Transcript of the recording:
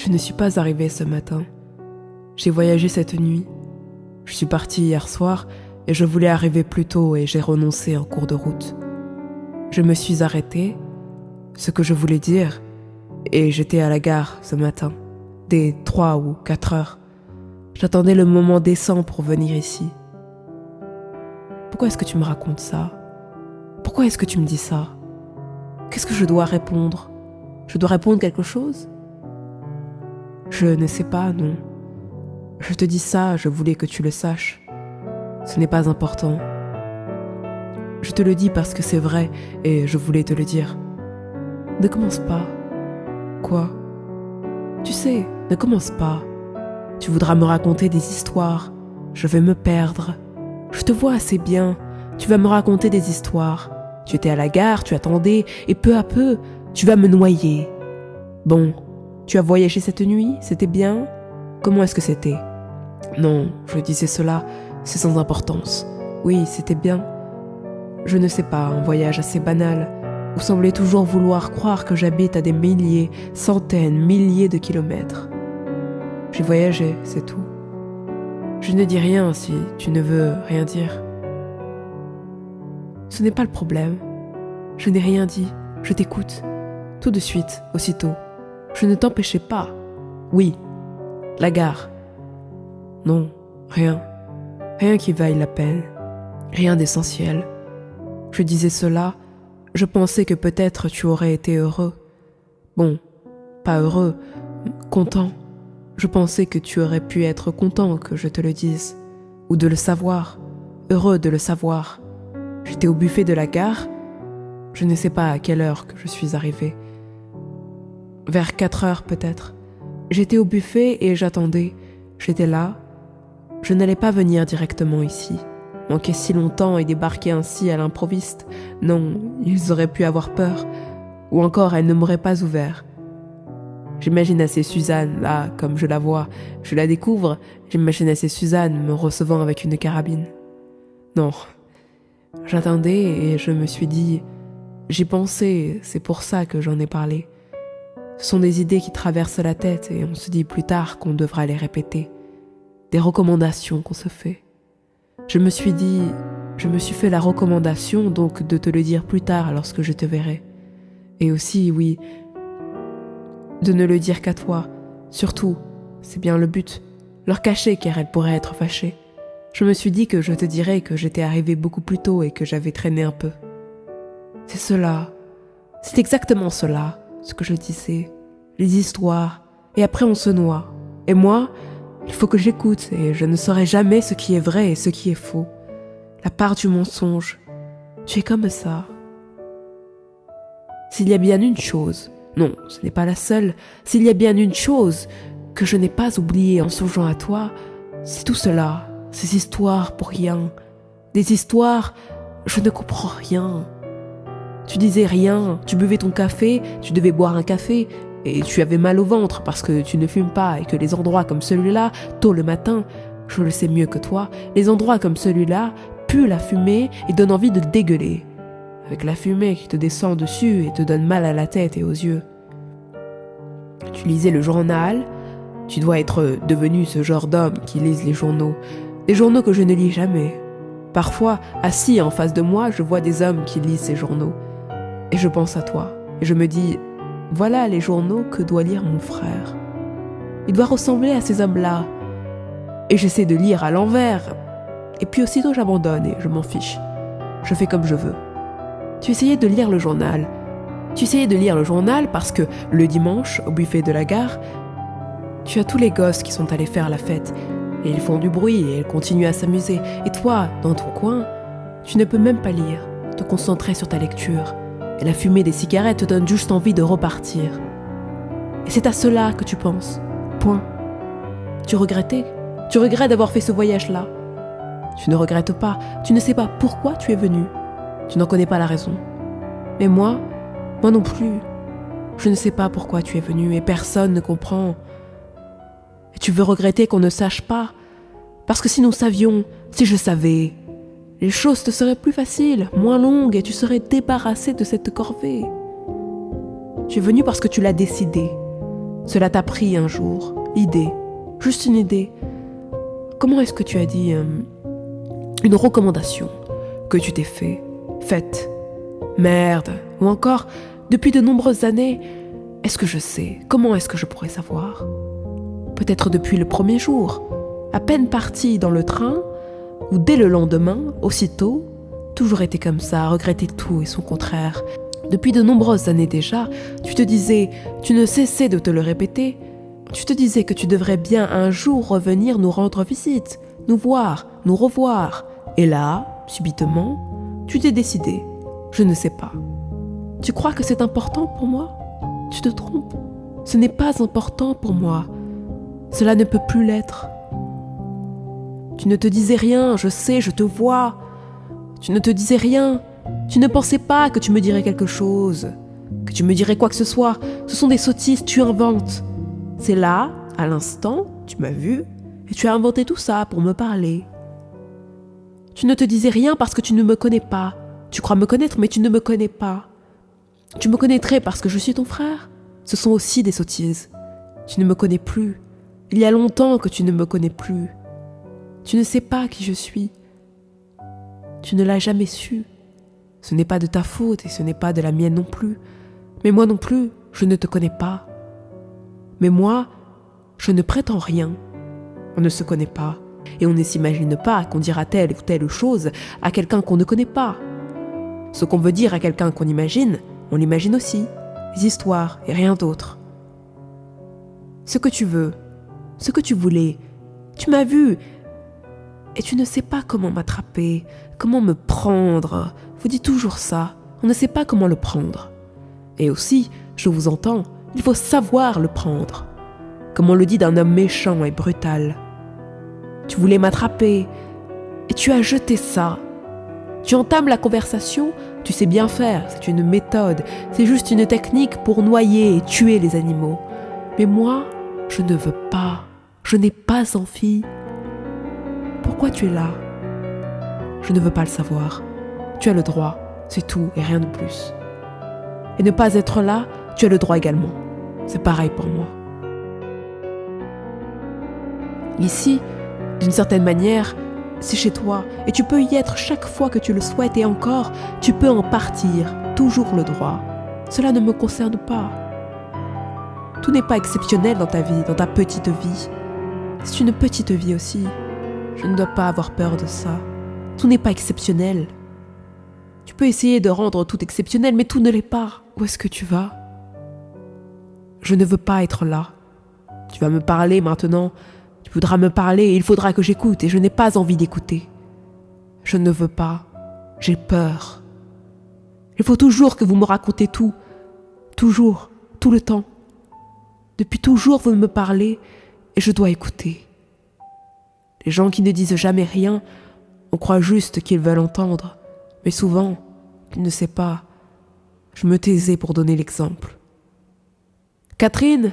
Je ne suis pas arrivée ce matin. J'ai voyagé cette nuit. Je suis partie hier soir et je voulais arriver plus tôt et j'ai renoncé en cours de route. Je me suis arrêtée, ce que je voulais dire, et j'étais à la gare ce matin, dès 3 ou 4 heures. J'attendais le moment décent pour venir ici. Pourquoi est-ce que tu me racontes ça? Pourquoi est-ce que tu me dis ça? Qu'est-ce que je dois répondre? Je dois répondre quelque chose? Je ne sais pas, non. Je te dis ça, je voulais que tu le saches. Ce n'est pas important. Je te le dis parce que c'est vrai et je voulais te le dire. Ne commence pas. Quoi? Tu sais, ne commence pas. Tu voudras me raconter des histoires. Je vais me perdre. Je te vois assez bien. Tu vas me raconter des histoires. Tu étais à la gare, tu attendais, et peu à peu, tu vas me noyer. Bon, tu as voyagé cette nuit, c'était bien? Comment est-ce que c'était? Non, je disais cela, c'est sans importance. Oui, c'était bien. Je ne sais pas, un voyage assez banal. Vous semblez toujours vouloir croire que j'habite à des milliers, centaines, milliers de kilomètres. J'ai voyagé, c'est tout. Je ne dis rien si tu ne veux rien dire. Ce n'est pas le problème. Je n'ai rien dit, je t'écoute. Tout de suite, aussitôt. Je ne t'empêchais pas. Oui, la gare. Non, rien. Rien qui vaille la peine. Rien d'essentiel. Je disais cela, je pensais que peut-être tu aurais été heureux. Bon, pas heureux, content. Je pensais que tu aurais pu être content que je te le dise, ou de le savoir, heureux de le savoir. J'étais au buffet de la gare, je ne sais pas à quelle heure que je suis arrivée. Vers 4 heures peut-être. J'étais au buffet et j'attendais. J'étais là. Je n'allais pas venir directement ici. Manquer si longtemps et débarquer ainsi à l'improviste. Non, ils auraient pu avoir peur. Ou encore, elle ne m'aurait pas ouvert. J'imagine assez Suzanne, là, comme je la vois. Je la découvre, j'imagine assez Suzanne me recevant avec une carabine. Non. J'attendais et je me suis dit... J'y pensais, c'est pour ça que j'en ai parlé. Ce sont des idées qui traversent la tête et on se dit plus tard qu'on devra les répéter. Des recommandations qu'on se fait. Je me suis fait la recommandation donc de te le dire plus tard lorsque je te verrai. Et aussi, oui, de ne le dire qu'à toi. Surtout, c'est bien le but. Leur cacher car elle pourrait être fâchée. Je me suis dit que je te dirais que j'étais arrivée beaucoup plus tôt et que j'avais traîné un peu. C'est cela. C'est exactement cela, ce que je disais. Les histoires. Et après on se noie. Et moi, il faut que j'écoute et je ne saurai jamais ce qui est vrai et ce qui est faux. La part du mensonge. Tu es comme ça. S'il y a bien une chose, non, ce n'est pas la seule, s'il y a bien une chose que je n'ai pas oubliée en songeant à toi, c'est tout cela, ces histoires pour rien. Des histoires, je ne comprends rien. Tu disais rien, tu buvais ton café, tu devais boire un café, et tu avais mal au ventre parce que tu ne fumes pas et que les endroits comme celui-là, tôt le matin, je le sais mieux que toi, les endroits comme celui-là puent la fumée et donnent envie de dégueuler. Avec la fumée qui te descend dessus et te donne mal à la tête et aux yeux. Tu lisais le journal, tu dois être devenu ce genre d'homme qui lise les journaux que je ne lis jamais. Parfois, assis en face de moi, je vois des hommes qui lisent ces journaux. Et je pense à toi, et je me dis, voilà les journaux que doit lire mon frère. Il doit ressembler à ces hommes-là. Et j'essaie de lire à l'envers. Et puis aussitôt j'abandonne et je m'en fiche. Je fais comme je veux. Tu essayais de lire le journal. Tu essayais de lire le journal parce que le dimanche, au buffet de la gare, tu as tous les gosses qui sont allés faire la fête. Et ils font du bruit et ils continuent à s'amuser. Et toi, dans ton coin, tu ne peux même pas lire, te concentrer sur ta lecture. Et la fumée des cigarettes te donne juste envie de repartir. Et c'est à cela que tu penses. Point. Tu regrettais? Tu regrettes d'avoir fait ce voyage-là? Tu ne regrettes pas. Tu ne sais pas pourquoi tu es venu. Tu n'en connais pas la raison. Mais moi non plus. Je ne sais pas pourquoi tu es venu et personne ne comprend. Et tu veux regretter qu'on ne sache pas? Parce que si nous savions, si je savais, les choses te seraient plus faciles, moins longues et tu serais débarrassé de cette corvée. Tu es venu parce que tu l'as décidé. Cela t'a pris un jour, l'idée, juste une idée. Comment est-ce que tu as dit une recommandation que tu t'es faite. Merde. Ou encore, depuis de nombreuses années, est-ce que je sais? Comment est-ce que je pourrais savoir? Peut-être depuis le premier jour, à peine parti dans le train, ou dès le lendemain, aussitôt, toujours été comme ça, à regretter tout et son contraire. Depuis de nombreuses années déjà, tu te disais, tu ne cessais de te le répéter, tu te disais que tu devrais bien un jour revenir nous rendre visite, nous voir, nous revoir. Et là, subitement, tu t'es décidé. Je ne sais pas. Tu crois que c'est important pour moi? Tu te trompes. Ce n'est pas important pour moi. Cela ne peut plus l'être. Tu ne te disais rien, je sais, je te vois. Tu ne te disais rien. Tu ne pensais pas que tu me dirais quelque chose, que tu me dirais quoi que ce soit. Ce sont des sottises, tu inventes. C'est là, à l'instant, tu m'as vu, et tu as inventé tout ça pour me parler. Tu ne te disais rien parce que tu ne me connais pas. Tu crois me connaître, mais tu ne me connais pas. Tu me connaîtrais parce que je suis ton frère. Ce sont aussi des sottises. Tu ne me connais plus. Il y a longtemps que tu ne me connais plus. Tu ne sais pas qui je suis. Tu ne l'as jamais su. Ce n'est pas de ta faute et ce n'est pas de la mienne non plus. Mais moi non plus, je ne te connais pas. Mais moi, je ne prétends rien. On ne se connaît pas. Et on ne s'imagine pas qu'on dira telle ou telle chose à quelqu'un qu'on ne connaît pas. Ce qu'on veut dire à quelqu'un qu'on imagine, on l'imagine aussi. Les histoires et rien d'autre. Ce que tu veux, ce que tu voulais, tu m'as vu. Et tu ne sais pas comment m'attraper, comment me prendre. Vous dites toujours ça, on ne sait pas comment le prendre. Et aussi, je vous entends, il faut savoir le prendre. Comme on le dit d'un homme méchant et brutal. Tu voulais m'attraper, et tu as jeté ça. Tu entames la conversation, tu sais bien faire, c'est une méthode, c'est juste une technique pour noyer et tuer les animaux. Mais moi, je ne veux pas, je n'ai pas envie. Pourquoi tu es là? Je ne veux pas le savoir. Tu as le droit, c'est tout et rien de plus. Et ne pas être là, tu as le droit également. C'est pareil pour moi. Ici, d'une certaine manière, c'est chez toi et tu peux y être chaque fois que tu le souhaites et encore, tu peux en partir, toujours le droit. Cela ne me concerne pas. Tout n'est pas exceptionnel dans ta vie, dans ta petite vie. C'est une petite vie aussi. Je ne dois pas avoir peur de ça. Tout n'est pas exceptionnel. Tu peux essayer de rendre tout exceptionnel, mais tout ne l'est pas. Où est-ce que tu vas? Je ne veux pas être là. Tu vas me parler maintenant. Tu voudras me parler et il faudra que j'écoute et je n'ai pas envie d'écouter. Je ne veux pas. J'ai peur. Il faut toujours que vous me racontez tout. Toujours. Tout le temps. Depuis toujours, vous me parlez et je dois écouter. Les gens qui ne disent jamais rien, on croit juste qu'ils veulent entendre. Mais souvent, tu ne sais pas. Je me taisais pour donner l'exemple. Catherine,